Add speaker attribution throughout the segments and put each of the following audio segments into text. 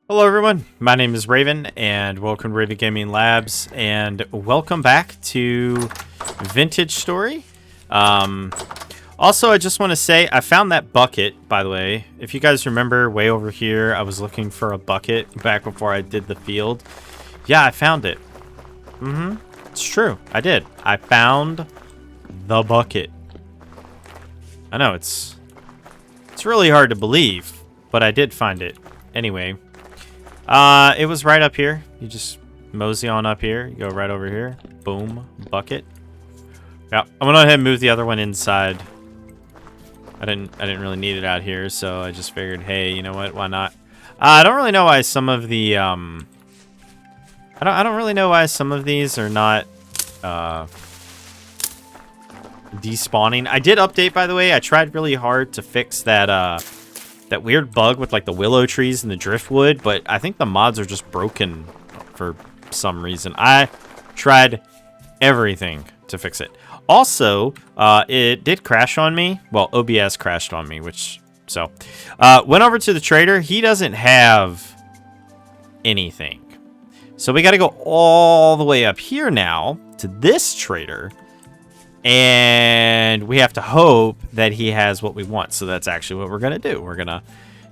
Speaker 1: Hello everyone, my name is Raven, and welcome to Raven Gaming Labs, and welcome back to VintageStory. Also, I just want to say, I found that bucket, by the way. If you guys remember, way over here, I was looking for a bucket back before I did the field. Yeah, I found it. It's true, I did. I found the bucket. I know, it's really hard to believe, but I did find it. Anyway. It was right up here. You just mosey on up here. You go right over here. Boom. Bucket. Yeah, I'm gonna go ahead and move the other one inside. I didn't really need it out here, so I just figured, hey, you know what? Why not? I don't really know why some of the I don't really know why some of these are not despawning. I did update, by the way. I tried really hard to fix that that weird bug with like the willow trees and the driftwood, but I think the mods are just broken for some reason. I tried everything to fix it. Also, it did crash on me. Well, OBS crashed on me, went over to the trader. He doesn't have anything. So we got to go all the way up here now to this trader. And we have to hope that he has what we want. So that's actually what we're going to do.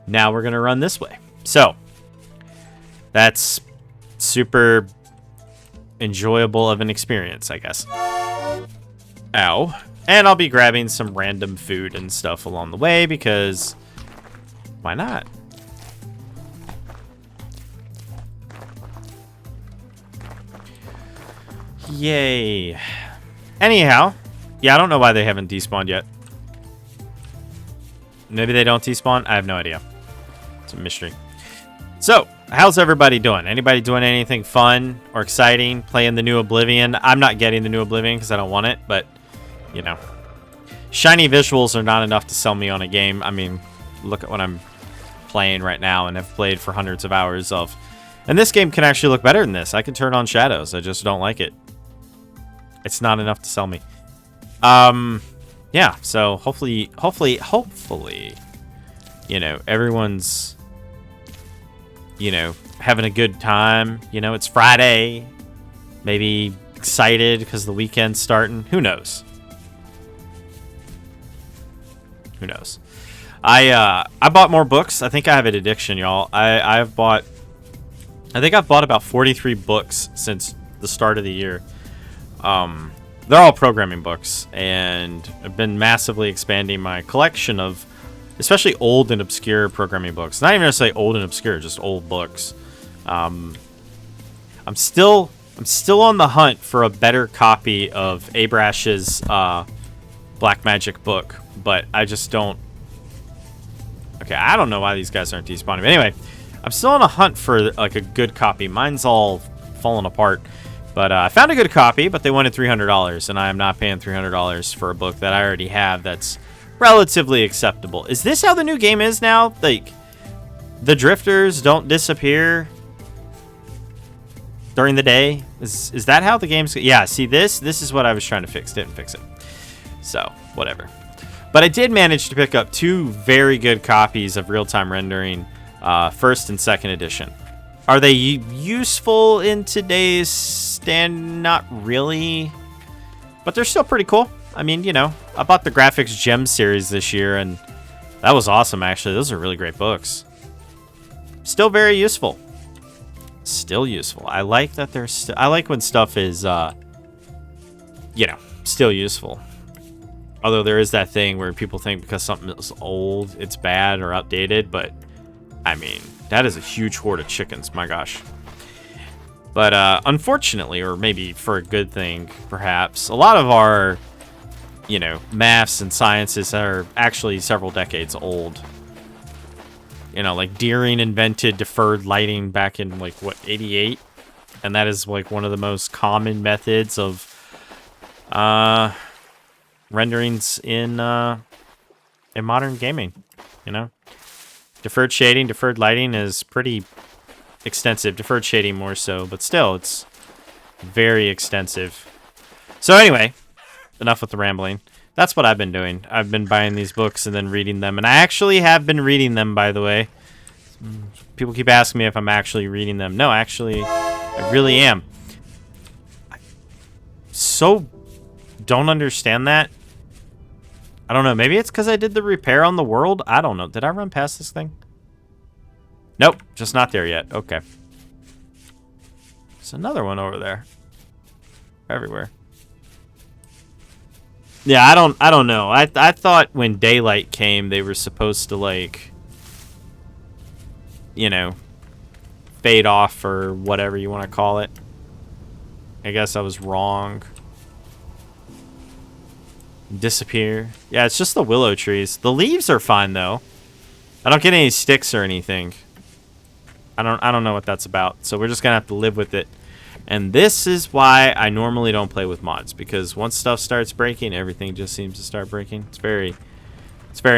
Speaker 1: Now we're going to run this way. So that's super enjoyable of an experience, I guess. Ow. And I'll be grabbing some random food and stuff along the way because why not? Yay. Anyhow. Yeah, I don't know why they haven't despawned yet. Maybe they don't despawn? I have no idea. It's a mystery. So, how's everybody doing? Anybody doing anything fun or exciting? Playing the new Oblivion? I'm not getting the new Oblivion because I don't want it, but, you know. Shiny visuals are not enough to sell me on a game. I mean, look at what I'm playing right now and have played for hundreds of hours of. And this game can actually look better than this. I can turn on shadows. I just don't like it. It's not enough to sell me. Yeah, so hopefully, you know, everyone's, you know, having a good time. You know, it's Friday. Maybe excited because the weekend's starting. Who knows? Who knows? I bought more books. I think I have an addiction, y'all. I think I've bought about 43 books since the start of the year. They're all programming books, and I've been massively expanding my collection of especially old and obscure programming books. Not even necessarily old and obscure, just old books. I'm still on the hunt for a better copy of Abrash's Black Magic book, but I just don't. Okay, I don't know why these guys aren't despawning. But anyway, I'm still on a hunt for like a good copy. Mine's all falling apart. But I found a good copy, but they wanted $300, and I am not paying $300 for a book that I already have that's relatively acceptable. Is this how the new game is now? Like, the drifters don't disappear during the day? Is that how the game's... Yeah, see, this is what I was trying to fix. Didn't fix it. So, whatever. But I did manage to pick up two very good copies of real-time rendering, first and second edition. Are they useful in today's stand? Not really. But they're still pretty cool. I mean, you know, I bought the Graphics Gem series this year, and that was awesome, actually. Those are really great books. Still very useful. Still useful. I like that they're I like when stuff is, you know, still useful. Although there is that thing where people think because something is old, it's bad or outdated, but, I mean... That is a huge horde of chickens, my gosh. But unfortunately, or maybe for a good thing, perhaps, a lot of our, you know, maths and sciences are actually several decades old. You know, like Deering invented deferred lighting back in, like, what, 88? And that is, like, one of the most common methods of renderings in modern gaming, you know? Deferred shading, deferred lighting is pretty extensive. Deferred shading more so, but still, it's very extensive. So anyway, enough with the rambling. That's what I've been doing. I've been buying these books and then reading them. And I actually have been reading them, by the way. People keep asking me if I'm actually reading them. No, actually, I really am. So don't understand that. I don't know. Maybe it's because I did the repair on the world. I don't know. Did I run past this thing? Nope, just not there yet. Okay. There's another one over there. Everywhere. Yeah, I don't know. I thought when daylight came, they were supposed to, like, you know, fade off or whatever you want to call it. I guess I was wrong. Disappear. Yeah, it's just the willow trees. The leaves are fine though. I don't get any sticks or anything. I don't know what that's about. So we're just gonna have to live with it. And this is why I normally don't play with mods, because once stuff starts breaking, everything just seems to start breaking. It's very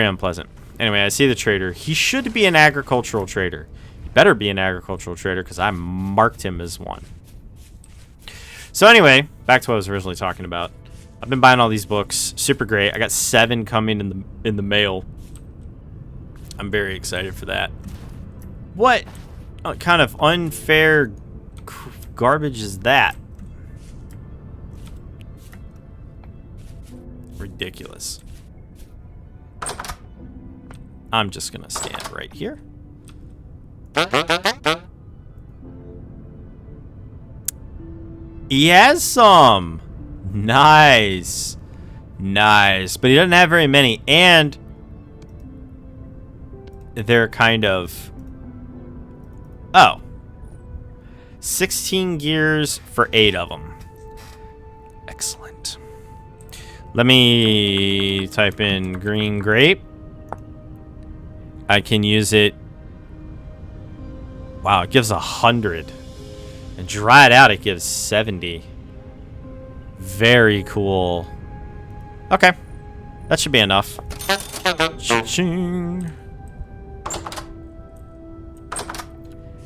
Speaker 1: unpleasant. Anyway, I see the trader. He should be an agricultural trader. He better be an agricultural trader because I marked him as one. So anyway, back to what I was originally talking about. I've been buying all these books. Super great. I got 7 coming in the mail. I'm very excited for that. What kind of unfair garbage is that? Ridiculous. I'm just gonna stand right here. He has some. Nice. Nice. But he doesn't have very many. And they're kind of... Oh. 16 gears for 8 of them. Excellent. Let me type in green grape. I can use it. Wow, it gives 100. And dry it out, it gives 70. Very cool. Okay. That should be enough. Cha-ching.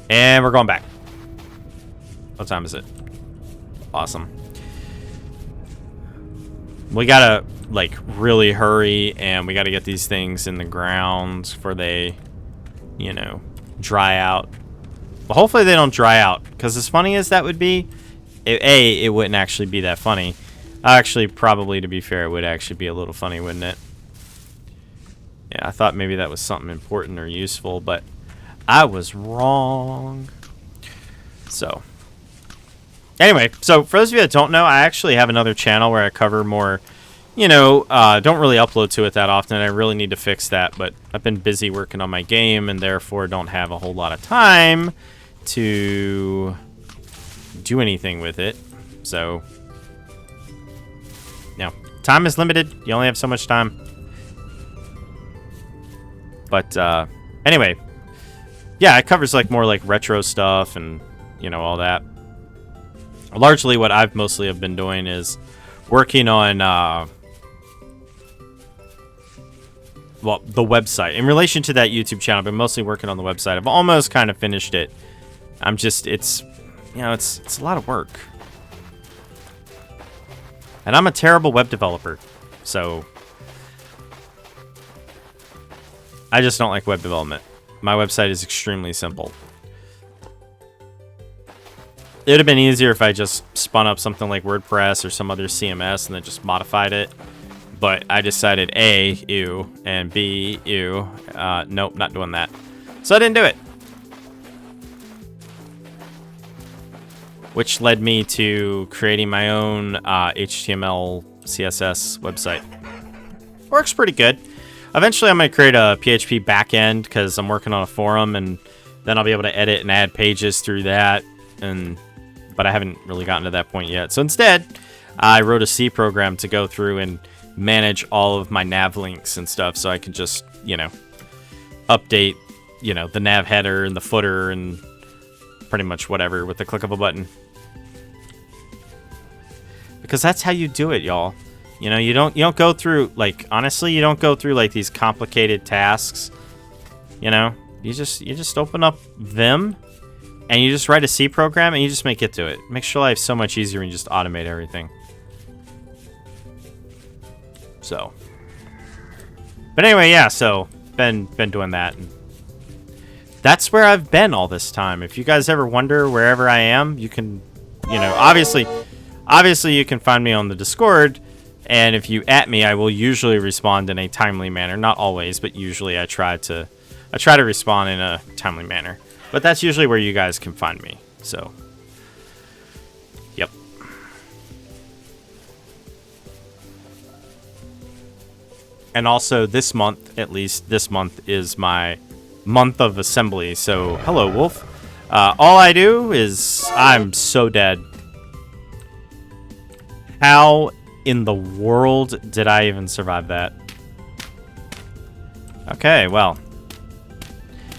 Speaker 1: And we're going back. What time is it? Awesome. We gotta, like, really hurry, and we gotta get these things in the ground before they, you know, dry out. But hopefully they don't dry out, because as funny as that would be, it wouldn't actually be that funny. Actually, probably, to be fair, it would actually be a little funny, wouldn't it? Yeah, I thought maybe that was something important or useful, but I was wrong. So, anyway, so for those of you that don't know, I actually have another channel where I cover more, you know, don't really upload to it that often. I really need to fix that, but I've been busy working on my game and therefore don't have a whole lot of time to do anything with it. So, no, time is limited. You only have so much time. But anyway, yeah, it covers like more like retro stuff and, you know, all that. Largely what I've mostly have been doing is working on well, the website. In relation to that YouTube channel, I've been mostly working on the website. I've almost kind of finished it. I'm just, it's, you know, it's a lot of work. And I'm a terrible web developer. So I just don't like web development. My website is extremely simple. It would have been easier if I just spun up something like WordPress or some other CMS and then just modified it. But I decided A, ew, and B, ew. Nope, not doing that. So I didn't do it. Which led me to creating my own HTML, CSS website. Works pretty good. Eventually, I'm going to create a PHP backend because I'm working on a forum, and then I'll be able to edit and add pages through that. But I haven't really gotten to that point yet. So instead, I wrote a C program to go through and manage all of my nav links and stuff, so I can just, you know, update, you know, the nav header and the footer and pretty much whatever with the click of a button. Because that's how you do it, y'all. You know, you don't go through, like, honestly, you don't go through like these complicated tasks. You know, you just open up Vim and you just write a C program and you just make it do it. It makes your life so much easier when you just automate everything. So, but anyway, yeah, so been doing that and that's where I've been all this time. If you guys ever wonder wherever I am, you can, obviously you can find me on the Discord, and if you at me, I will usually respond in a timely manner. Not always, but usually I try to respond in a timely manner. But that's usually where you guys can find me. So, yep. And also this month, at least this month, is my month of assembly. So, hello, Wolf. All I do is I'm so dead. How in the world did I even survive that? Okay, well.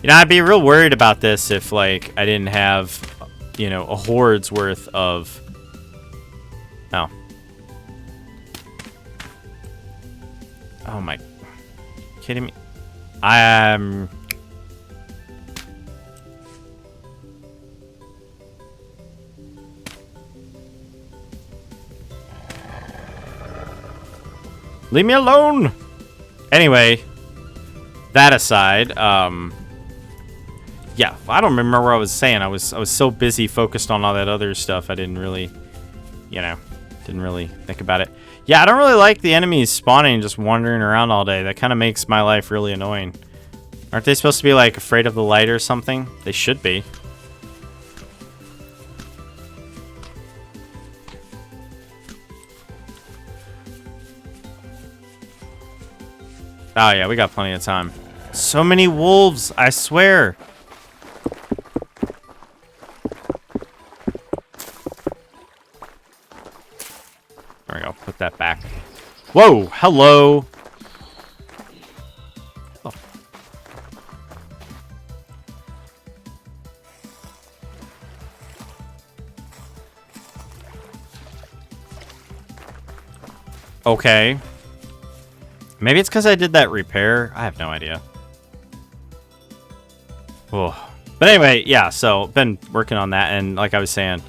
Speaker 1: I'd be real worried about this if, like, I didn't have, a horde's worth of... Oh. Oh my... Kidding me? Leave me alone! Anyway, that aside, yeah, I don't remember what I was saying. I was so busy focused on all that other stuff, I didn't really, didn't really think about it. Yeah, I don't really like the enemies spawning and just wandering around all day. That kind of makes my life really annoying. Aren't they supposed to be, like, afraid of the light or something? They should be. Oh, yeah, we got plenty of time. So many wolves, I swear. There we go. Put that back. Whoa, hello. Oh. Okay. Maybe it's because I did that repair. I have no idea. Oh. But anyway, yeah, so been working on that, and like I was saying,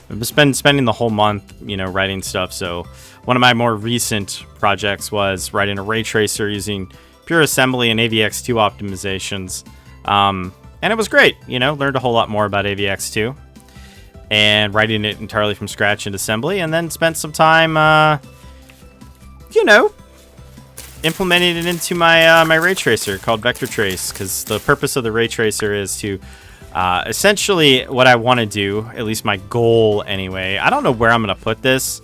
Speaker 1: I've just been spending the whole month, writing stuff. So one of my more recent projects was writing a ray tracer using pure assembly and AVX2 optimizations. And it was great, learned a whole lot more about AVX2 and writing it entirely from scratch in assembly, and then spent some time, implemented it into my my ray tracer called Vector Trace, because the purpose of the ray tracer is to essentially what I want to do, at least my goal anyway. I don't know where I'm gonna put this,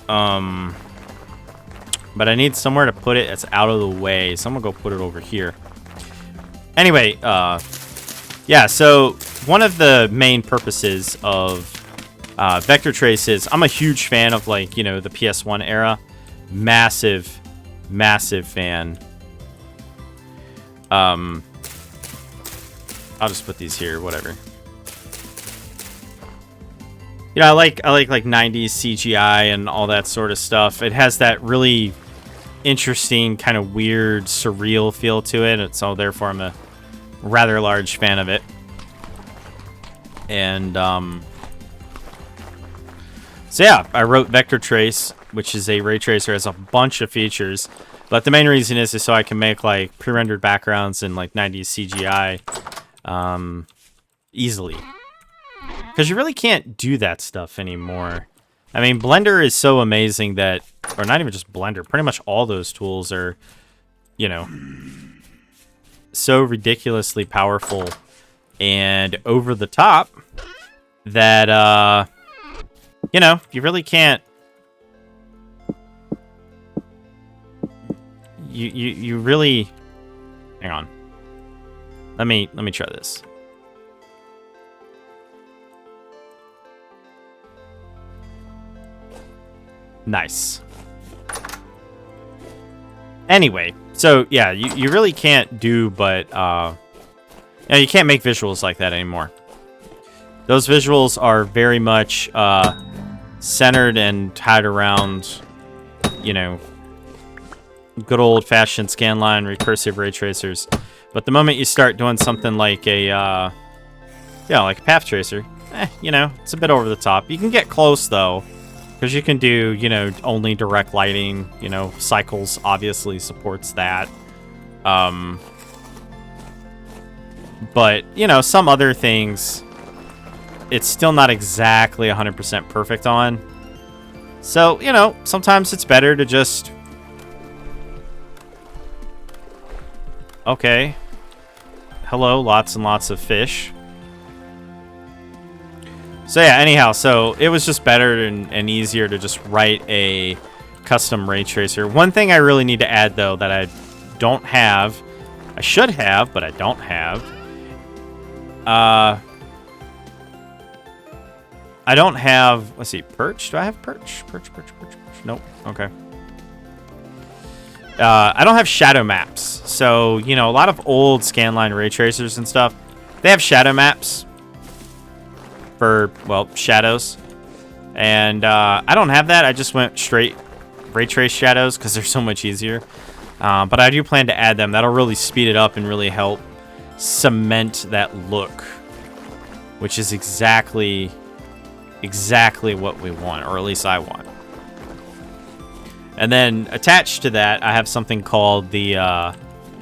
Speaker 1: but I need somewhere to put it that's out of the way, so I'm gonna go put it over here. Anyway, yeah, so one of the main purposes of Vector Trace is I'm a huge fan of, like, the PS1 era. Massive fan. I'll just put these here, whatever. I like 90s CGI and all that sort of stuff. It has that really interesting, kind of weird, surreal feel to it, and so therefore I'm a rather large fan of it. And so yeah, I wrote Vector Trace, which is a ray tracer, has a bunch of features, but the main reason is so I can make, like, pre-rendered backgrounds in, like, 90s CGI easily, because you really can't do that stuff anymore. I mean, Blender is so amazing that, or not even just Blender, pretty much all those tools are, so ridiculously powerful and over the top that you really can't. You really. Hang on. Let me try this. Nice. Anyway, so yeah, you really can't do, but you can't make visuals like that anymore. Those visuals are very much centered and tied around, good old-fashioned scanline recursive ray tracers. But the moment you start doing something like a like a path tracer, it's a bit over the top. You can get close though, because you can do, only direct lighting. Cycles obviously supports that. But, you know, some other things, it's still not exactly 100% perfect on. So, you know, sometimes it's better to just... Okay. Hello, lots and lots of fish. So yeah, anyhow, so it was just better and easier to just write a custom ray tracer. One thing I really need to add, though, that I don't have, I should have, but I don't have. I don't have, let's see, perch? Do I have perch? Perch. Nope, okay. I don't have shadow maps. So, you know, a lot of old scanline ray tracers and stuff, they have shadow maps for, well, shadows. And I don't have that. I just went straight ray trace shadows because they're so much easier. But I do plan to add them. That'll really speed it up and really help cement that look, which is exactly what we want, or at least I want. And then attached to that, I have something called the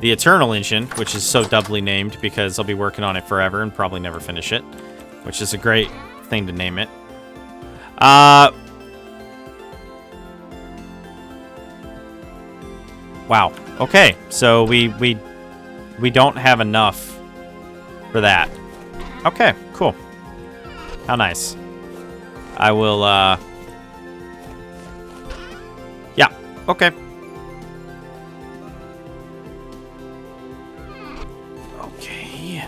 Speaker 1: Eternal Engine, which is so doubly named because I'll be working on it forever and probably never finish it, which is a great thing to name it. Wow. Okay, so we don't have enough for that. Okay, cool. How nice. I will, yeah, okay. Okay.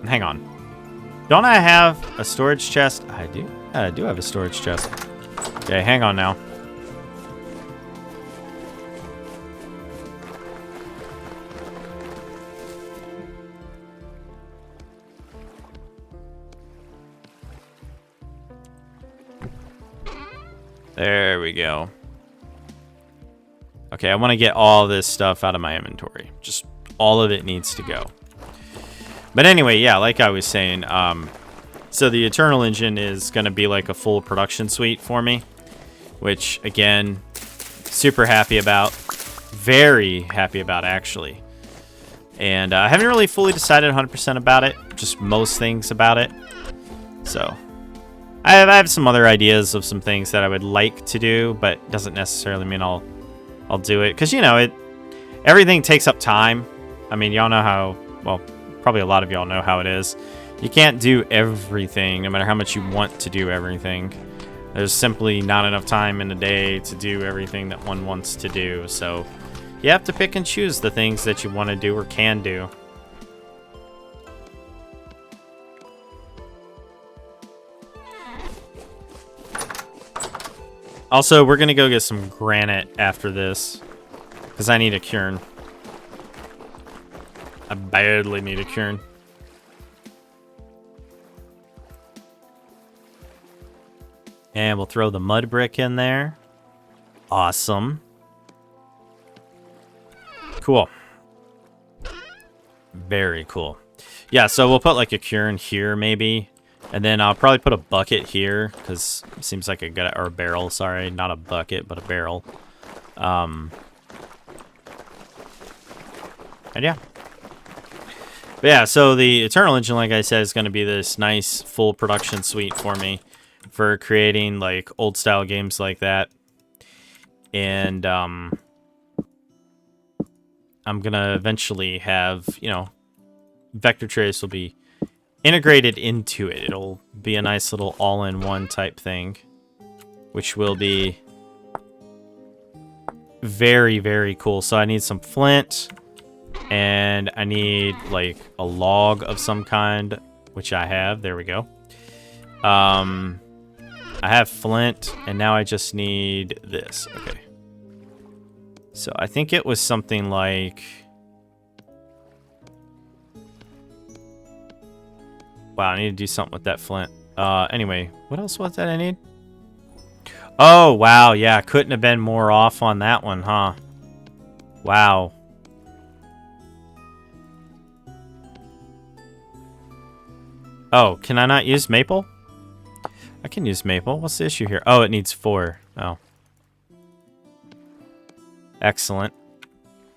Speaker 1: Hang on. Don't I have a storage chest? I do. I do have a storage chest. Okay, hang on now. There we go. Okay, I want to get all this stuff out of my inventory. Just all of it needs to go. But anyway, yeah, like I was saying, so the Eternal Engine is going to be like a full production suite for me, which, again, super happy about. Very happy about, actually. And I haven't really fully decided 100% about it, just most things about it. So I have some other ideas of some things that I would like to do, but doesn't necessarily mean I'll do it. Because, you know, everything takes up time. I mean, y'all know how, well, probably a lot of y'all know how it is. You can't do everything, no matter how much you want to do everything. There's simply not enough time in a day to do everything that one wants to do. So you have to pick and choose the things that you want to do or can do. Also, we're going to go get some granite after this, because I need a cairn. I badly need a cairn. And we'll throw the mud brick in there. Awesome. Cool. Very cool. Yeah, so we'll put like a cairn here maybe. And then I'll probably put a bucket here, because it seems like a good, or a barrel, sorry. Not a bucket, but a barrel. And yeah. But yeah, so the Eternal Engine, like I said, is going to be this nice full production suite for me for creating like old style games like that. And I'm going to eventually have, you know, Vector Trace will be integrated into it. It'll be a nice little all-in-one type thing, which will be very, very cool. So I need some flint, and I need like a log of some kind, which I have. There we go. I have flint, and now I just need this. Okay. So I think it was something like... Wow, I need to do something with that flint. Anyway, what else was that I need? Oh, wow, yeah, couldn't have been more off on that one, huh? Wow. Oh, can I not use maple? I can use maple. What's the issue here? Oh, it needs 4. Oh. Excellent.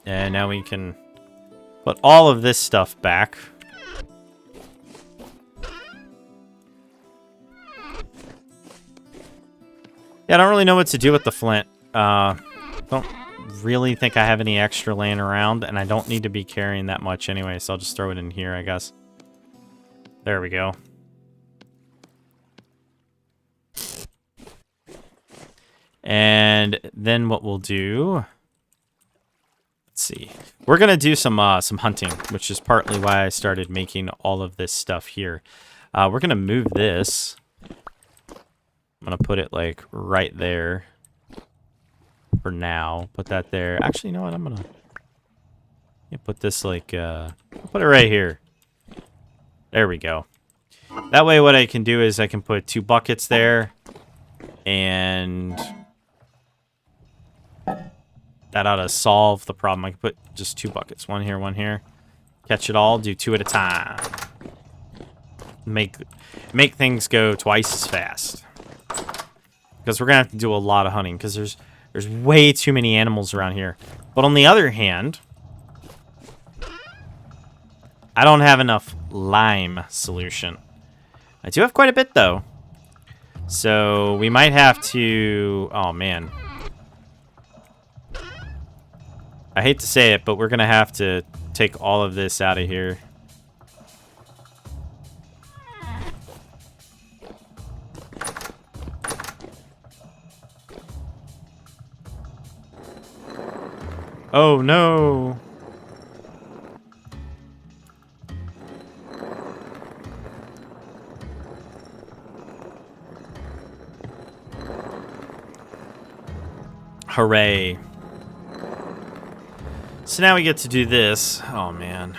Speaker 1: And now we can Put all of this stuff back. Yeah, I don't really know what to do with the flint. Don't really think I have any extra laying around, and I don't need to be carrying that much anyway, so I'll just throw it in here, I guess. There we go. And then what we'll do... Let's see. We're going to do some hunting, which is partly why I started making all of this stuff here. We're going to move this. I'm going to put it, like, right there. For now. Put that there. Actually, you know what? I'm going to put this, like, I'll put it right here. There we go. That way what I can do is I can put 2 buckets there. And... that ought to solve the problem. I can put just 2 buckets. One here, one here. Catch it all. Do 2 at a time. Make things go twice as fast. Because we're going to have to do a lot of hunting. Because there's way too many animals around here. But on the other hand, I don't have enough lime solution. I do have quite a bit, though. So we might have to... oh, man. I hate to say it, but we're going to have to take all of this out of here. Oh, no. Hooray. So now we get to do this. Oh, man.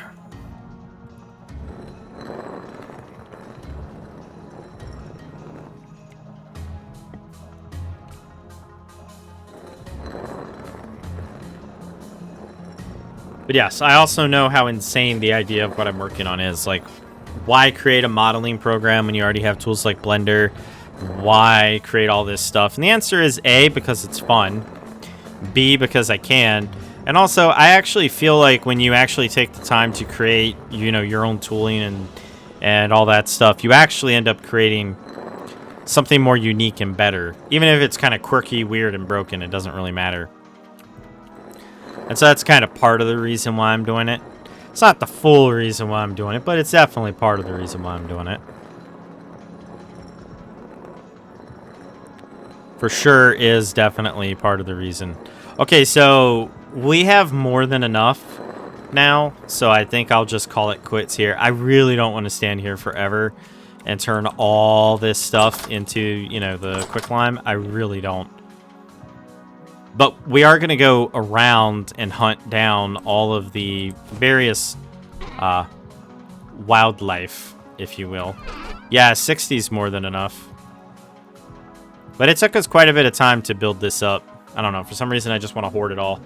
Speaker 1: But yes, I also know how insane the idea of what I'm working on is. Like, why create a modeling program when you already have tools like Blender? Why create all this stuff? And the answer is A, because it's fun. B, because I can. And also, I actually feel like when you actually take the time to create, you know, your own tooling and all that stuff, you actually end up creating something more unique and better. Even if it's kind of quirky, weird, and broken, it doesn't really matter. And so that's kind of part of the reason why I'm doing it. It's not the full reason why I'm doing it, but it's definitely part of the reason why I'm doing it. For sure is definitely part of the reason. Okay, so we have more than enough now, so I think I'll just call it quits here. I really don't want to stand here forever and turn all this stuff into, you know, the quicklime. I really don't. But we are going to go around and hunt down all of the various wildlife, if you will. Yeah, 60 is more than enough. But it took us quite a bit of time to build this up. I don't know. For some reason, I just want to hoard it all.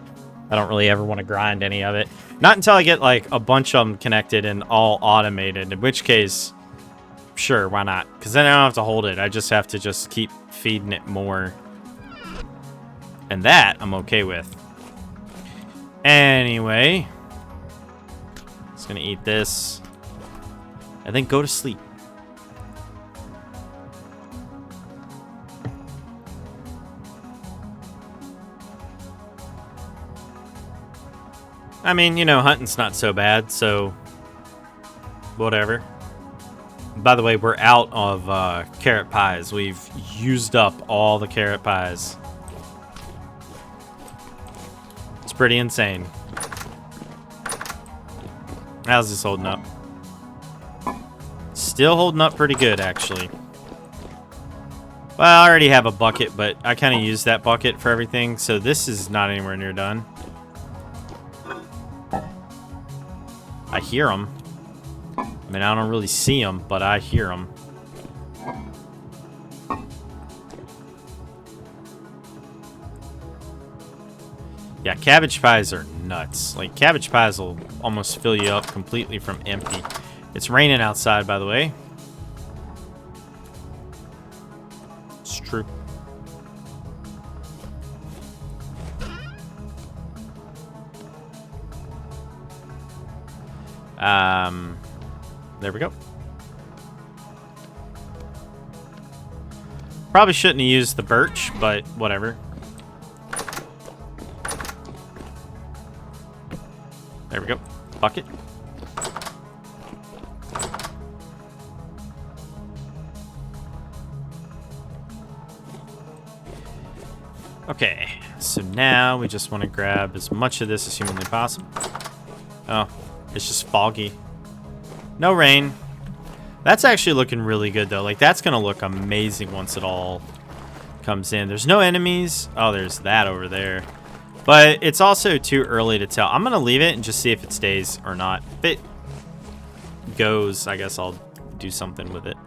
Speaker 1: I don't really ever want to grind any of it. Not until I get, like, a bunch of them connected and all automated. In which case, sure, why not? Because then I don't have to hold it. I just have to just keep feeding it more. And that I'm okay with. Anyway. Just gonna eat this. And then go to sleep. I mean, you know, hunting's not so bad, so whatever. By the way, we're out of carrot pies. We've used up all the carrot pies. It's pretty insane. How's this holding up? Still holding up pretty good, actually. Well, I already have a bucket, but I kind of use that bucket for everything, so this is not anywhere near done. I hear them. I mean, I don't really see them, but I hear them. Yeah, cabbage pies are nuts. Like, cabbage pies will almost fill you up completely from empty. It's raining outside, by the way. It's true. There we go. Probably shouldn't have used the birch, but whatever. There we go. Bucket. Okay, so now we just want to grab as much of this as humanly possible. Oh, it's just foggy. No rain. That's actually looking really good, though. Like, that's going to look amazing once it all comes in. There's no enemies. Oh, there's that over there. But it's also too early to tell. I'm going to leave it and just see if it stays or not. If it goes, I guess I'll do something with it.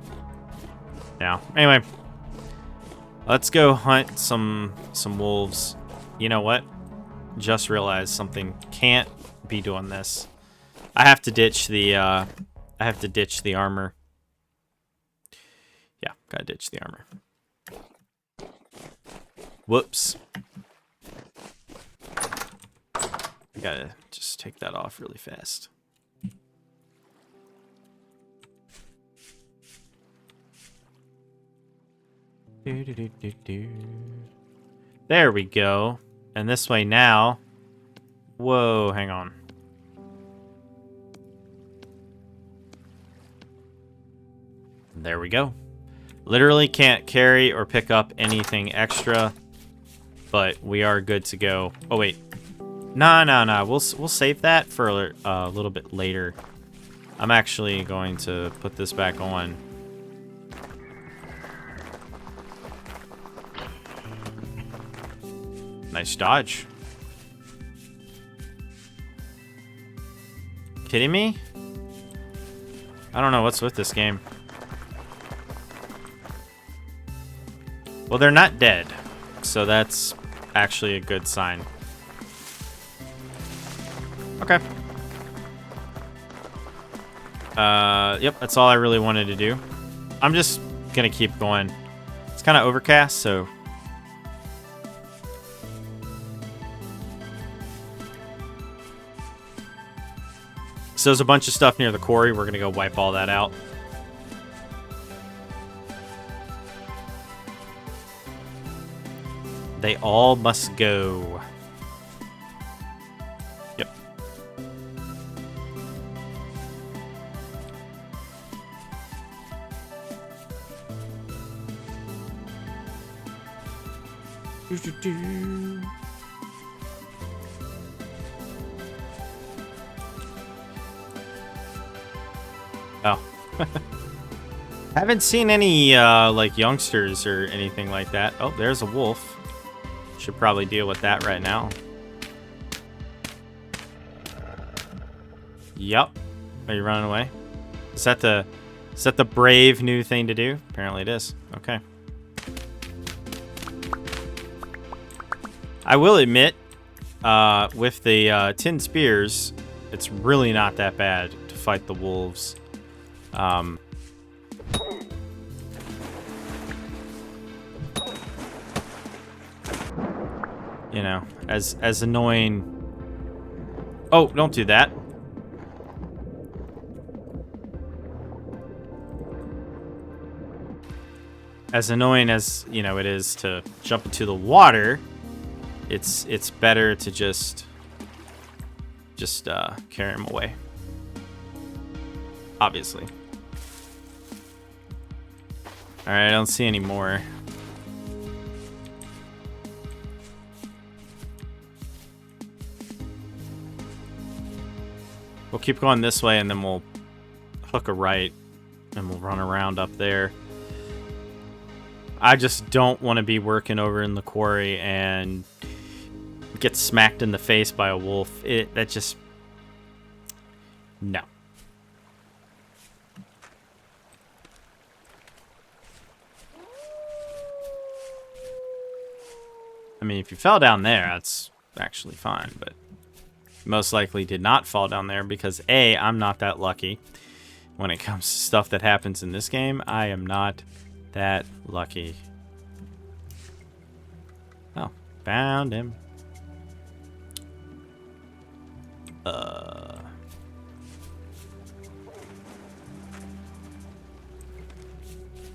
Speaker 1: Now, anyway. Let's go hunt some wolves. You know what? Just realized something. Can't be doing this. I have to ditch the armor. Yeah, gotta ditch the armor. Whoops. I gotta just take that off really fast. There we go. And this way now. Whoa, hang on. There we go. Literally can't carry or pick up anything extra, but we are good to go. Oh wait. No. We'll save that for a little bit later. I'm actually going to put this back on. Nice dodge. Kidding me? I don't know what's with this game. Well, they're not dead, so that's actually a good sign. Okay. Yep, that's all I really wanted to do. I'm just gonna keep going. It's kind of overcast, so... So there's a bunch of stuff near the quarry. We're gonna go wipe all that out. They all must go. Yep. Oh. Haven't seen any like youngsters or anything like that. Oh, there's a wolf. Should probably deal with that right now. Yup. Are you running away? Is that the brave new thing to do? Apparently it is. Okay. I will admit, with the tin spears, it's really not that bad to fight the wolves. You know, as annoying. Oh, don't do that. As annoying as, you know, it is to jump into the water, it's better to just carry him away. Obviously. All right, I don't see any more. We'll keep going this way, and then we'll hook a right, and we'll run around up there. I just don't want to be working over in the quarry and get smacked in the face by a wolf. That just... No. I mean, if you fell down there, that's actually fine, but... most likely did not fall down there because A, I'm not that lucky. When it comes to stuff that happens in this game, I am not that lucky. Oh, found him.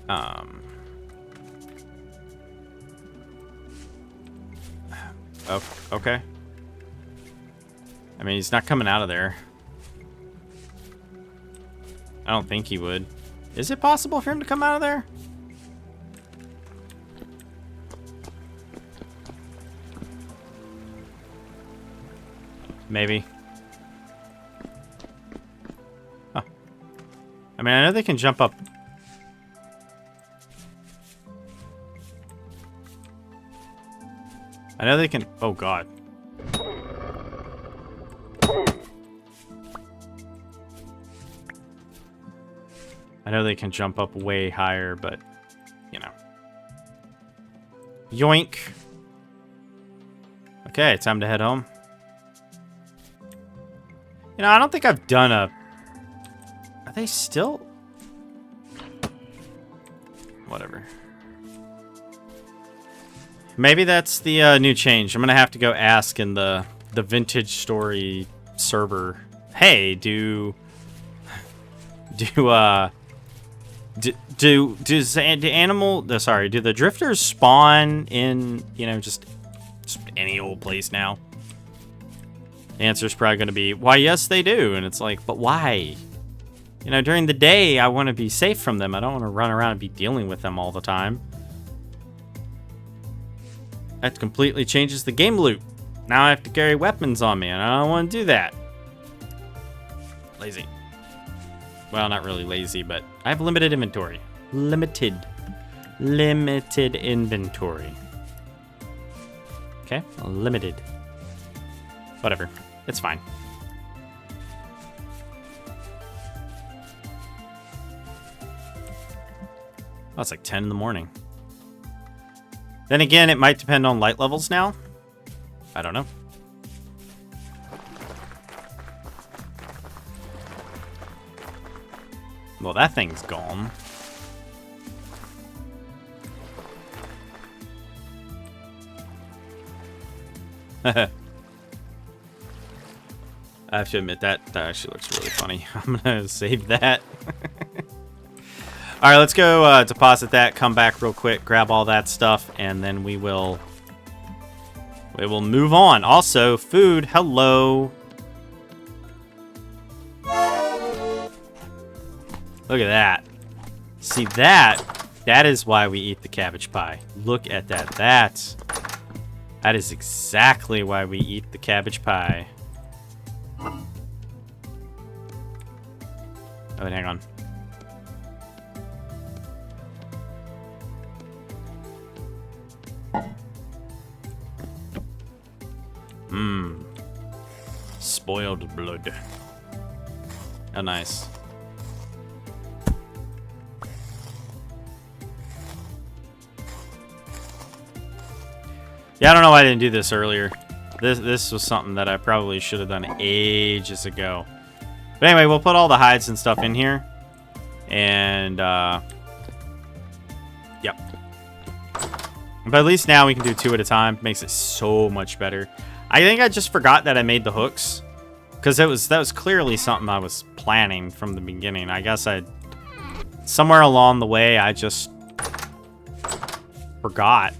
Speaker 1: Oh, okay. I mean, he's not coming out of there. I don't think he would. Is it possible for him to come out of there? Maybe. Huh. I mean, I know they can jump up. I know they can... Oh, God. I know they can jump up way higher, but, you know. Yoink. Okay, time to head home. You know, I don't think I've done a... Are they still... Whatever. Maybe that's the new change. I'm going to have to go ask in the VintageStory server. Hey, do the drifters spawn in, you know, just any old place now? The answer is probably going to be, why, yes, they do. And it's like, but why? You know, during the day, I want to be safe from them. I don't want to run around and be dealing with them all the time. That completely changes the game loop. Now I have to carry weapons on me, and I don't want to do that. Lazy. Well, not really lazy, but I have limited inventory. Limited inventory. Okay, limited. Whatever. It's fine. Oh, it's like 10 in the morning. Then again, it might depend on light levels now. I don't know. Well, that thing's gone. I have to admit that actually looks really funny. I'm gonna save that. All right, let's go deposit that. Come back real quick, grab all that stuff, and then we will move on. Also, food. Hello. Look at that. See that? That is why we eat the cabbage pie. Look at that. That is exactly why we eat the cabbage pie. Oh, wait, hang on. Mmm. Spoiled blood. Oh, nice. Yeah, I don't know why I didn't do this earlier. This was something that I probably should have done ages ago. But anyway, we'll put all the hides and stuff in here. And, yep. But at least now we can do 2 at a time. Makes it so much better. I think I just forgot that I made the hooks. Because that was clearly something I was planning from the beginning. I guess somewhere along the way, I just forgot.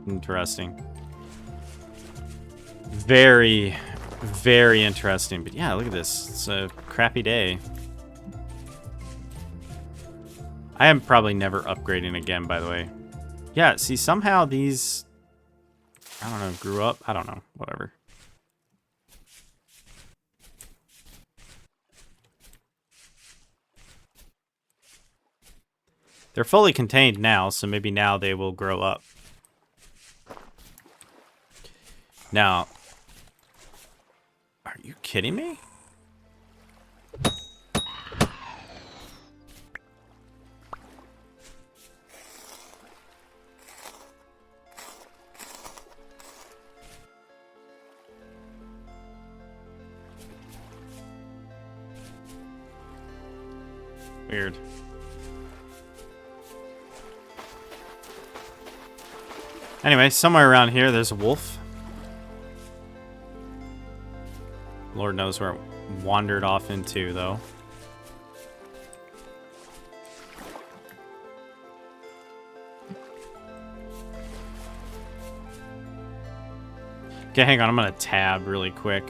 Speaker 1: Interesting. Very, very interesting. But yeah, look at this. It's a crappy day. I am probably never upgrading again, by the way. Yeah, see, somehow these, I don't know, grew up. I don't know. Whatever. They're fully contained now, so maybe now they will grow up. Now, are you kidding me? Weird. Anyway, somewhere around here, there's a wolf. Lord knows where it wandered off into, though. Okay, hang on. I'm going to tab really quick.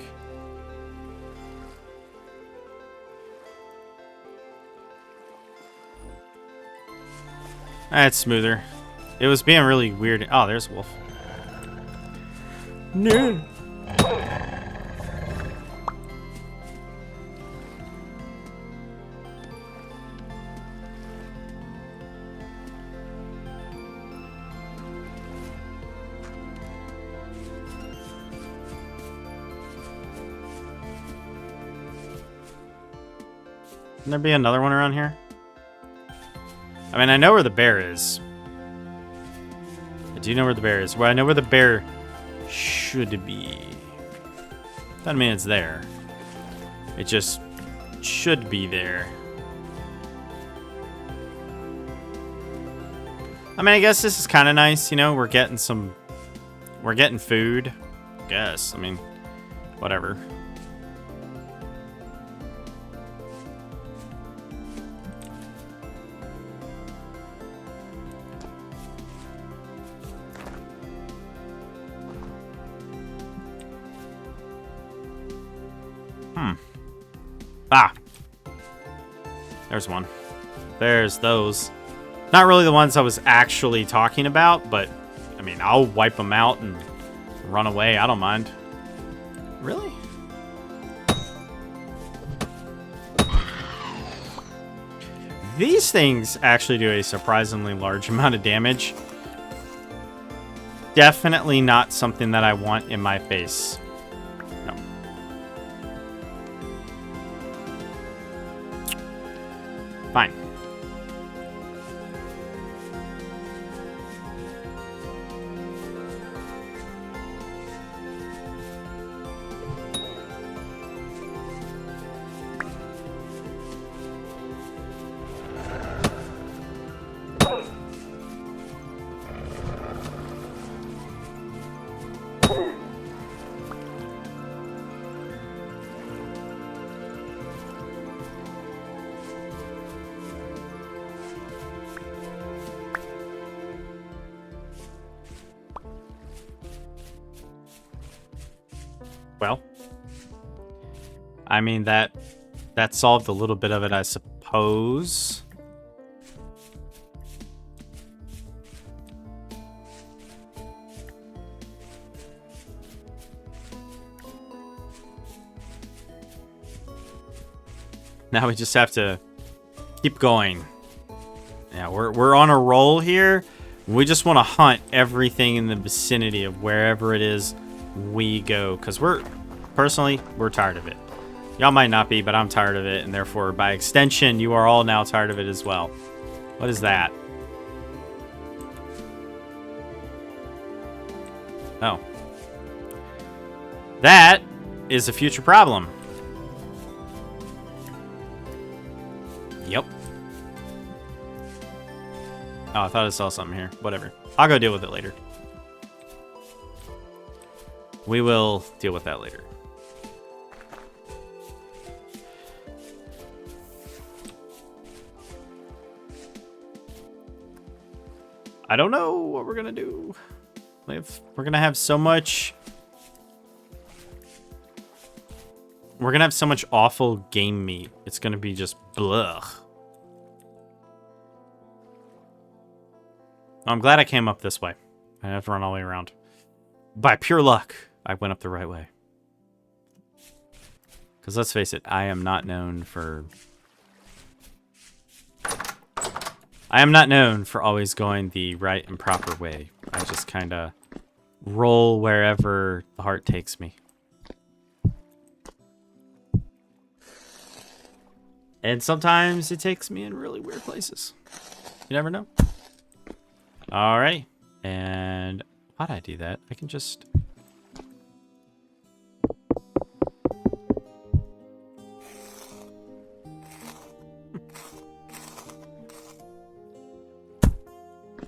Speaker 1: That's smoother. It was being really weird. Oh, there's a wolf. No. Can there be another one around here? I mean, I know where the bear is. I do know where the bear is. Well, I know where the bear should be. Doesn't mean it's there. It just should be there. I mean, I guess this is kind of nice, you know? We're getting food. I guess. I mean, whatever. Ah. There's one. There's those. Not really the ones I was actually talking about, but, I mean, I'll wipe them out and run away. I don't mind. Really? These things actually do a surprisingly large amount of damage. Definitely not something that I want in my face. No. Fine. Well, I mean, that solved a little bit of it, I suppose. Now we just have to keep going. Yeah, we're on a roll here. We just want to hunt everything in the vicinity of wherever it is we go, because we're tired of it. Y'all might not be, but I'm tired of it, and therefore by extension you are all now tired of it as well. What is that? Oh, that is a future problem. Yep. Oh, I thought I saw something here. Whatever, I'll go deal with it later. We will deal with that later. I don't know what we're gonna do. We're gonna have so much. We're gonna have so much awful game meat. It's gonna be just blech. I'm glad I came up this way. I have to run all the way around. By pure luck, I went up the right way. Because let's face it, I am not known for always going the right and proper way. I just kind of roll wherever the heart takes me. And sometimes it takes me in really weird places. You never know. Alright. And why'd I do that? I can just...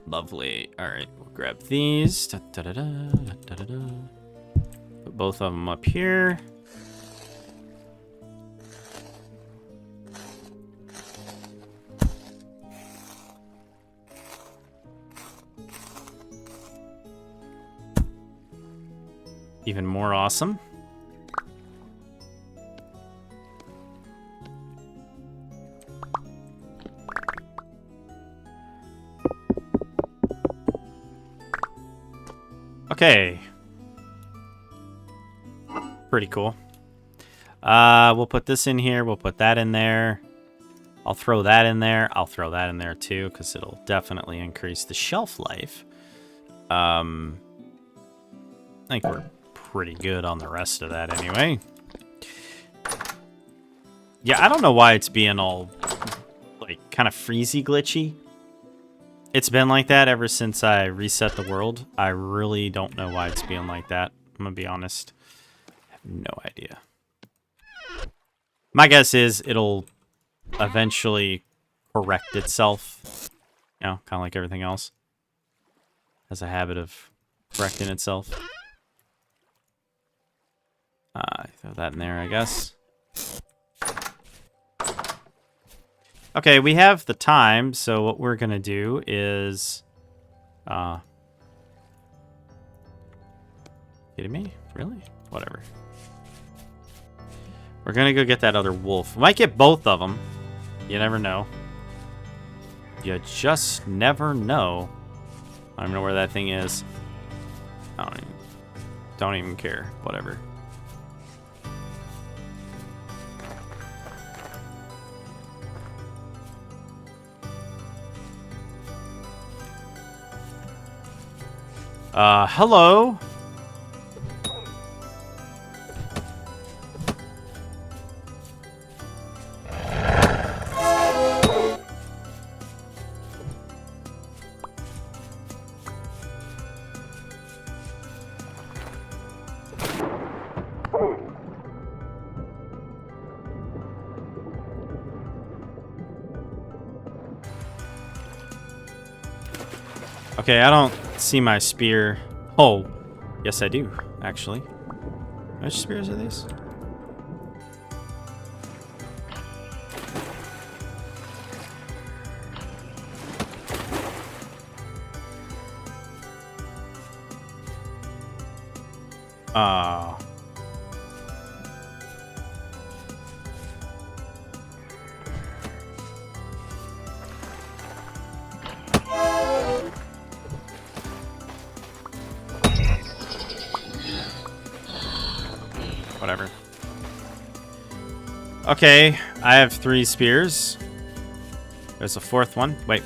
Speaker 1: Lovely. Alright, we'll grab these. Put both of them up here. Even more awesome. Okay. Pretty cool. We'll put this in here. We'll put that in there. I'll throw that in there. I'll throw that in there too, because it'll definitely increase the shelf life. I think we're pretty good on the rest of that anyway. Yeah, I don't know why it's being all, like, kind of freezy glitchy. It's been like that ever since I reset the world. I really don't know why it's being like that. I'm gonna be honest. I have no idea. My guess is it'll eventually correct itself. You know, kind of like everything else. Has a habit of correcting itself. Throw that in there, I guess. Okay, we have the time, so what we're gonna do is... kidding me? Really? Whatever. We're gonna go get that other wolf. We might get both of them. You never know. You just never know. I don't know where that thing is. I don't even care. Whatever. Hello? Okay, I don't see my spear. Oh, yes I do, actually. How much spears are these? Whatever. Okay, I have 3 spears. There's a 4th one. Wait.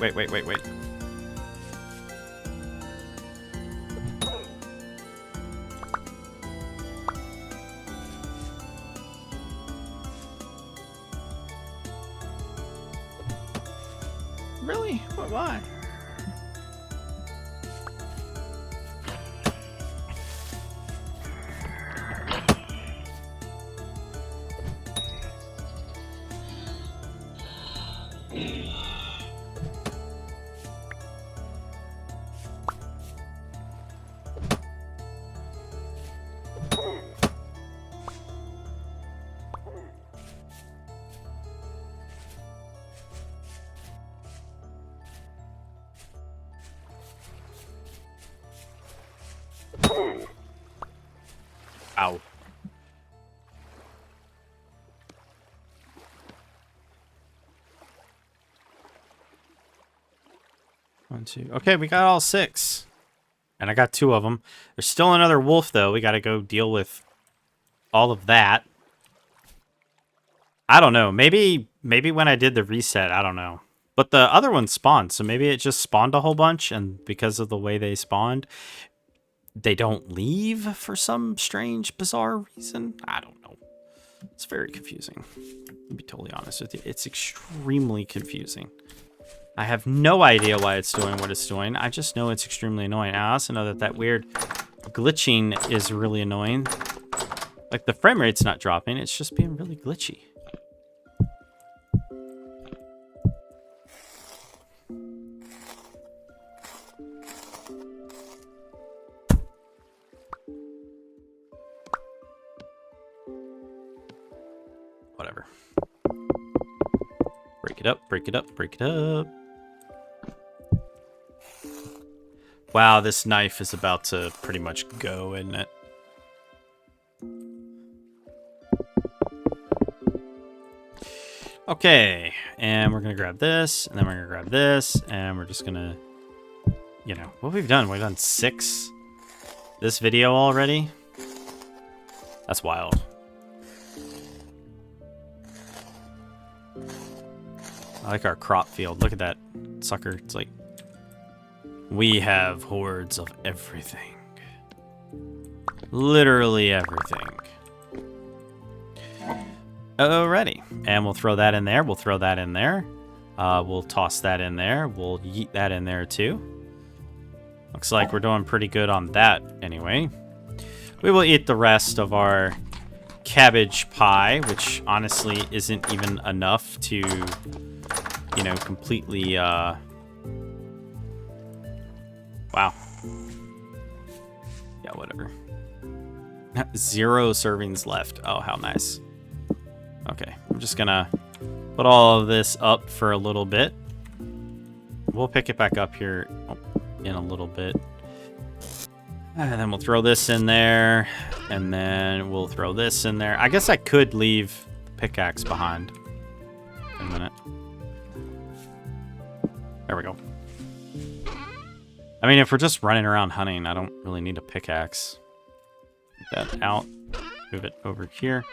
Speaker 1: Really? Why? Ow. One, two. Okay, we got all 6. And I got 2 of them. There's still another wolf, though. We got to go deal with all of that. I don't know. Maybe when I did the reset, I don't know. But the other one spawned, so maybe it just spawned a whole bunch, and because of the way they spawned, they don't leave for some strange, bizarre reason. I don't know. It's very confusing. I'll be totally honest with you. It's extremely confusing. I have no idea why it's doing what it's doing. I just know it's extremely annoying. I also know that that weird glitching is really annoying. Like, the frame rate's not dropping. It's just being really glitchy. Whatever. Break it up, break it up, break it up. Wow, this knife is about to pretty much go, isn't it? Okay, and we're gonna grab this, and then we're gonna grab this, and we're just gonna, you know, what we've done 6 this video already. That's wild. I like our crop field. Look at that sucker. It's like, we have hordes of everything. Literally everything. Alrighty, and we'll throw that in there. We'll throw that in there. We'll toss that in there. We'll yeet that in there too. Looks like we're doing pretty good on that anyway. We will eat the rest of our cabbage pie, which honestly isn't even enough to, you know, completely, wow. Yeah, whatever. 0 servings left. Oh, how nice. Okay, I'm just gonna put all of this up for a little bit. We'll pick it back up here in a little bit. And then we'll throw this in there. And then we'll throw this in there. I guess I could leave the pickaxe behind. A minute. There we go. I mean, if we're just running around hunting, I don't really need a pickaxe. Get that out. Move it over here.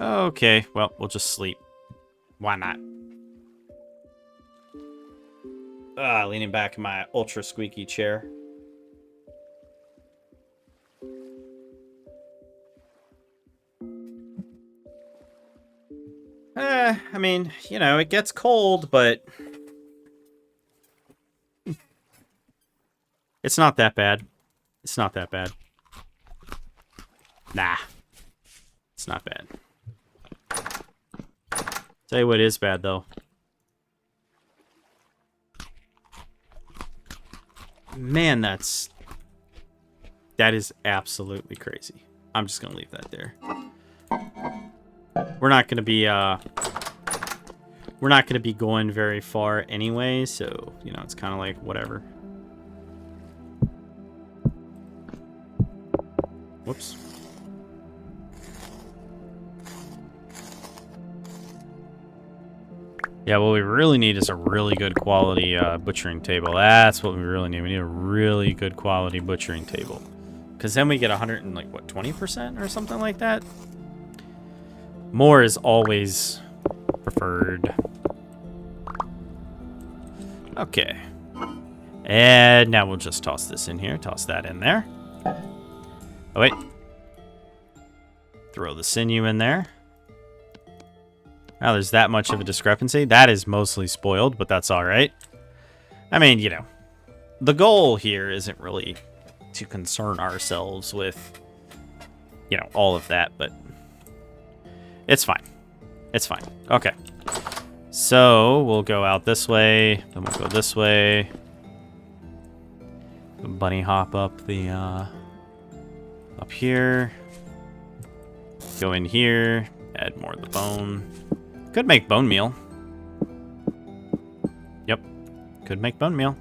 Speaker 1: Okay, well, we'll just sleep. Why not? Leaning back in my ultra squeaky chair. I mean, you know, it gets cold, but it's not that bad. It's not that bad. Nah. It's not bad. Tell you what is bad, though. Man, that is absolutely crazy. I'm just gonna leave that there. We're not gonna be going very far anyway, so you know it's kind of like whatever. Whoops. Yeah, what we really need is a really good quality butchering table. That's what we really need. We need a really good quality butchering table. Because then we get 100 and like, what, 20% or something like that? More is always preferred. Okay. And now we'll just toss this in here. Toss that in there. Oh, wait. Throw the sinew in there. Now there's that much of a discrepancy. That is mostly spoiled, but that's all right. I mean, you know, the goal here isn't really to concern ourselves with, you know, all of that, but it's fine. It's fine. Okay. So we'll go out this way, then we'll go this way. Bunny hop up the, up here. Go in here, add more of the bone. Could make bone meal. Yep. Could make bone meal.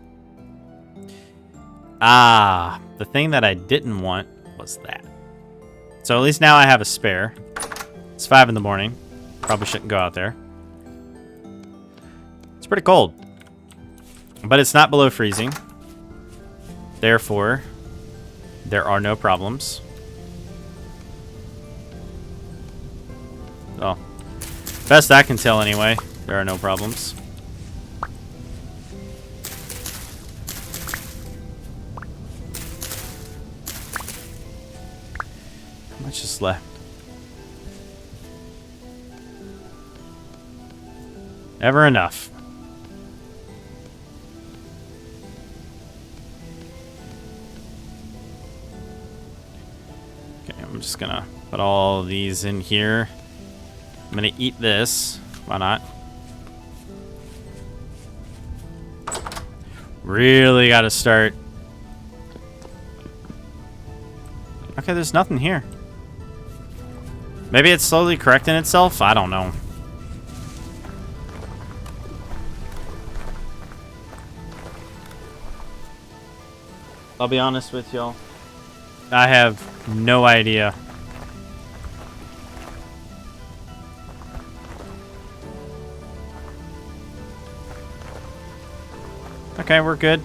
Speaker 1: Ah, the thing that I didn't want was that. So at least now I have a spare. It's 5 in the morning. Probably shouldn't go out there. It's pretty cold. But it's not below freezing. Therefore, there are no problems. Oh. Best I can tell anyway, there are no problems. How much is left? Never enough. Okay, I'm just gonna put all these in here. I'm gonna eat this. Why not? Really gotta start. Okay, there's nothing here. Maybe it's slowly correcting itself? I don't know. I'll be honest with y'all. I have No idea. Okay, we're good.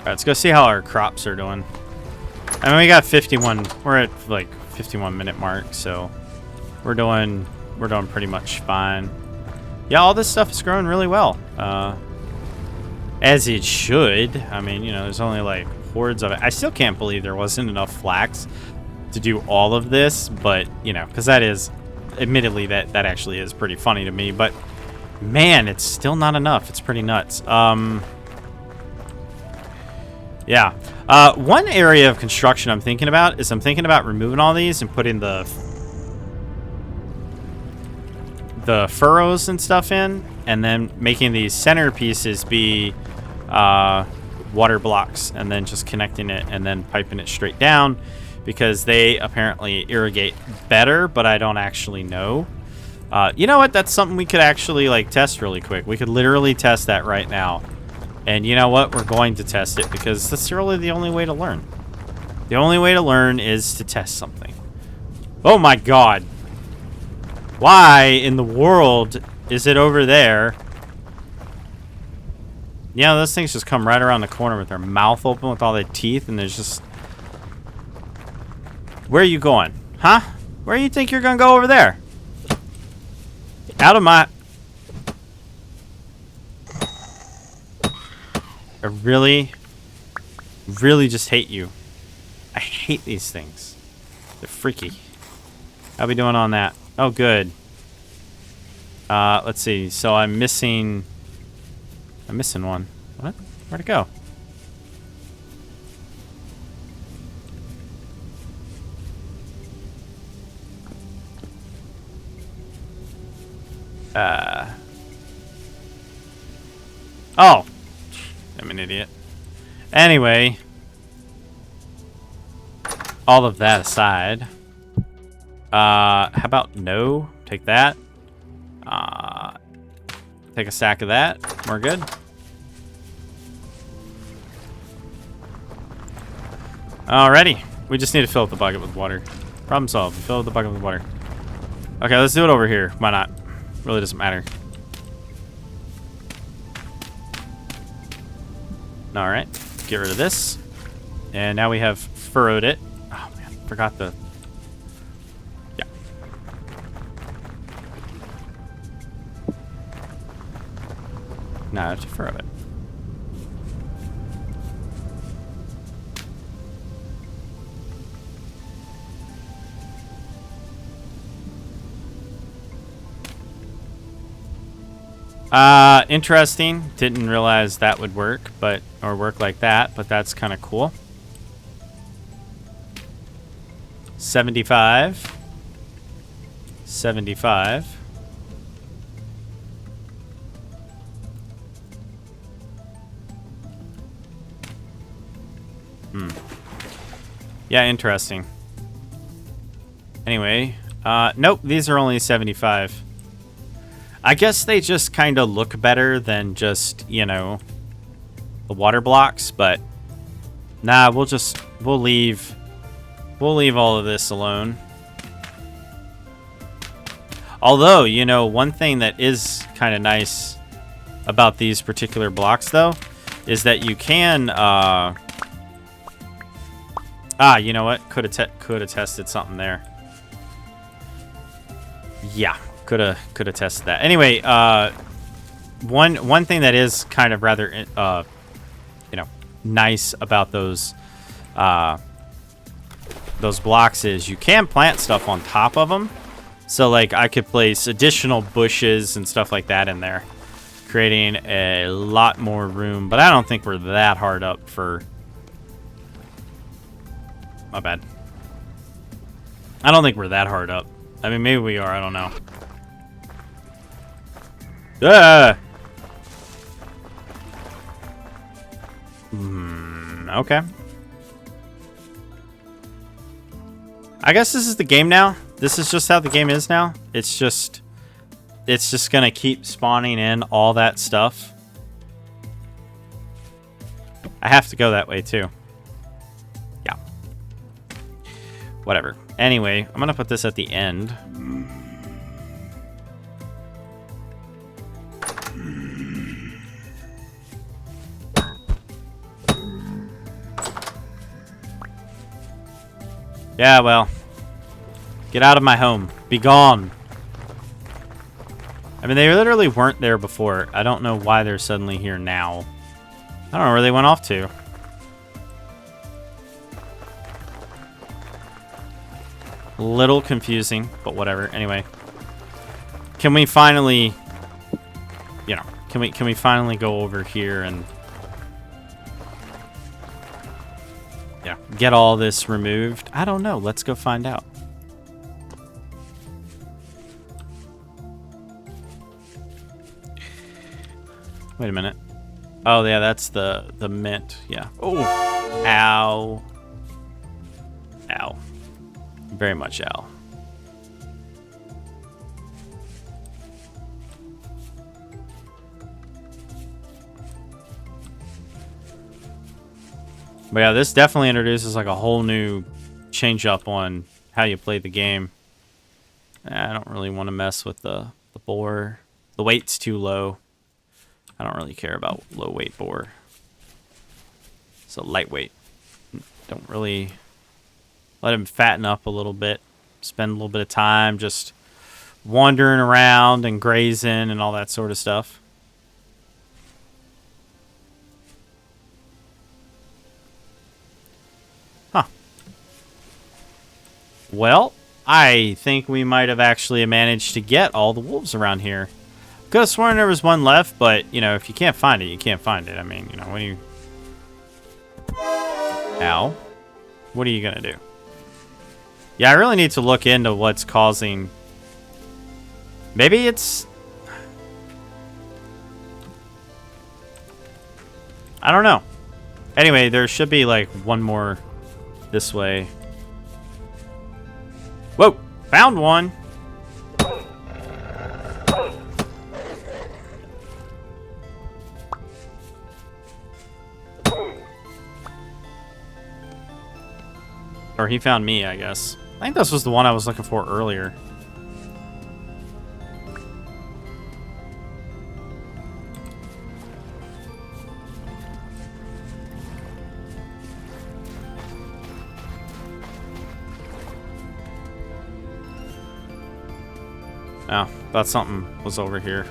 Speaker 1: Alright, let's go see how our crops are doing. I mean, we got 51. We're at like 51-minute mark, so we're doing pretty much fine. Yeah, all this stuff is growing really well, as it should. I mean, you know, there's only like hordes of it. I still can't believe there wasn't enough flax to do all of this, but you know, because that is, admittedly, that actually is pretty funny to me. But man, it's still not enough. It's pretty nuts. Yeah. One area of construction I'm thinking about is removing all these and putting the furrows and stuff in, and then making these center pieces be water blocks, and then just connecting it and then piping it straight down, because they apparently irrigate better, but I don't actually know. You know what? That's something we could actually like test really quick. We could literally test that right now. And you know what? We're going to test it, because that's really the only way to learn. The only way to learn is to test something. Oh my god. Why in the world is it over there? Yeah, those things just come right around the corner with their mouth open with all their teeth, and there's just... Where are you going? Huh? Where do you think you're going to go over there? Out of my... I really just hate you. I hate these things. They're freaky. How we doing on that? Oh, good. Let's see. So I'm missing one. What? Where'd it go? Oh. I'm an idiot. Anyway, all of that aside, how about no? Take that. Take a sack of that. We're good. Alrighty. We just need to fill up the bucket with water. Problem solved. Fill up the bucket with water. Okay, let's do it over here. Why not? Really doesn't matter. Alright, get rid of this. And now we have furrowed it. Oh man, forgot the... Yeah. Now I have to furrow it. Interesting. Didn't realize that would work, or work like that, but that's kind of cool. 75. 75. Yeah, interesting. Anyway, nope, these are only 75. I guess they just kind of look better than just, you know, the water blocks, but nah, we'll leave all of this alone. Although, you know, one thing that is kind of nice about these particular blocks, though, is that you can, you know what? Could have tested something there. Yeah. Could have tested that. Anyway, one thing that is kind of rather you know, nice about those blocks is you can plant stuff on top of them. So like I could place additional bushes and stuff like that in there. creating a lot more room, but I don't think we're that hard up for... My bad. I don't think we're that hard up. I mean, maybe we are. I don't know. Okay. I guess this is the game now. This is just how the game is now. It's just gonna keep spawning in all that stuff. I have to go that way too. Yeah. Whatever. Anyway, I'm gonna put this at the end. Yeah, well, get out of my home. Be gone. I mean, they literally weren't there before. I don't know why they're suddenly here now. I don't know where they went off to. A little confusing, but whatever. Anyway, can we finally, you know, can we finally go over here and, yeah, get all this removed? I don't know. Let's go find out. Wait a minute. Oh, yeah, that's the mint. Yeah. Oh, ow. Ow. Very much ow. But yeah, this definitely introduces like a whole new change up on how you play the game. I don't really want to mess with the boar. The weight's too low. I don't really care about low weight boar. So lightweight. Don't really let him fatten up a little bit. Spend a little bit of time just wandering around and grazing and all that sort of stuff. Huh. Well, I think we might have actually managed to get all the wolves around here. Could have sworn there was one left, but, you know, if you can't find it, you can't find it. I mean, you know, when you... Ow. What are you going to do? Yeah, I really need to look into what's causing... Maybe it's... I don't know. Anyway, there should be, like, one more this way. Whoa! Found one! Or he found me, I guess. I think this was the one I was looking for earlier. Oh, thought something was over here.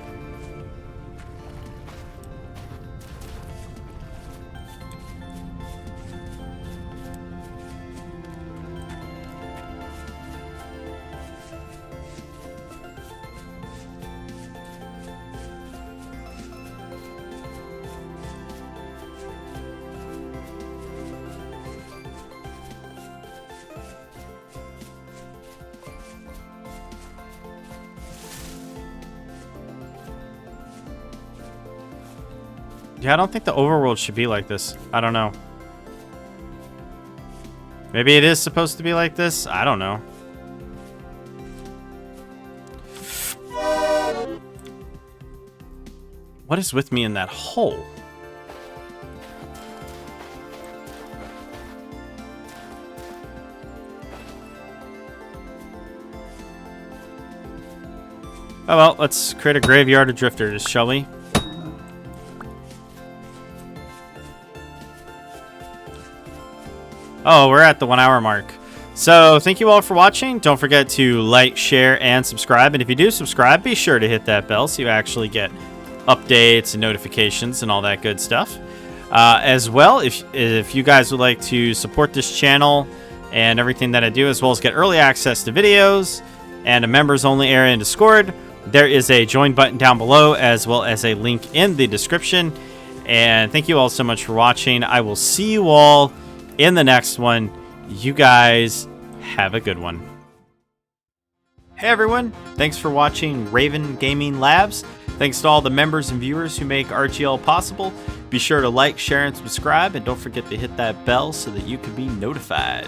Speaker 1: Yeah, I don't think the overworld should be like this. I don't know. Maybe it is supposed to be like this? I don't know. What is with me in that hole? Oh well, let's create a graveyard of drifters, shall we? Oh, we're at the 1 hour mark. So thank you all for watching. Don't forget to like, share, and subscribe. And if you do subscribe, be sure to hit that bell so you actually get updates and notifications and all that good stuff. As well, if you guys would like to support this channel and everything that I do, as well as get early access to videos and a members only area in Discord, There is a join button down below as well as a link in the description. And thank you all so much for watching. I will see you all in the next one. You guys have a good one. Hey everyone, thanks for watching Raven Gaming Labs. Thanks to all the members and viewers who make RGL possible. Be sure to like, share, and subscribe, and don't forget to hit that bell so that you can be notified.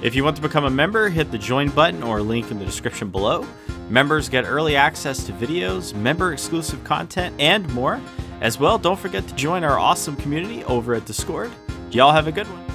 Speaker 1: If you want to become a member, hit the join button or link in the description below. Members get early access to videos, member-exclusive content, and more. As well, don't forget to join our awesome community over at Discord. Y'all have a good one.